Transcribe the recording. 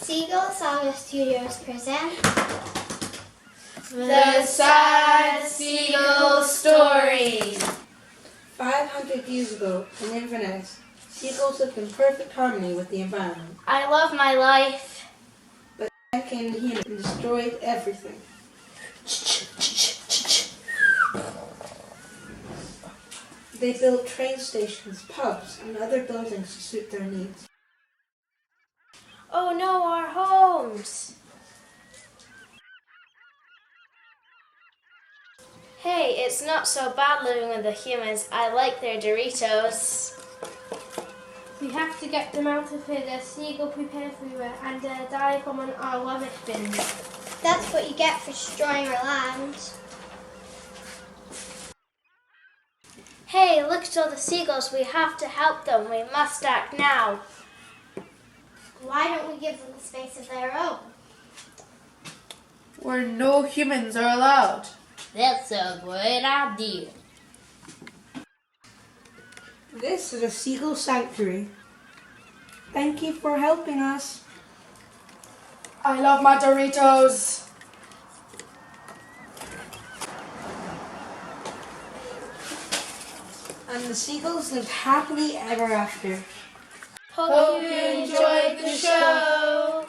Seagull Saga Studios present The Sad Seagull Story. 500 years ago in Inverness, seagulls lived in perfect harmony with the environment. I love my life. But then came the human and destroyed everything. They built train stations, pubs, and other buildings to suit their needs. Oh no, our homes. Hey, it's not so bad living with the humans. I like their Doritos. We have to get them out of here. There's seagull poop everywhere and die from our rubbish bins. That's what you get for destroying our land. Hey, look at all the seagulls. We have to help them. We must act now. Why don't we give them a space of their own? Where no humans are allowed. That's a great idea. This is a seagull sanctuary. Thank you for helping us. I love my Doritos. And the seagulls lived happily ever after. Hope you enjoyed the show.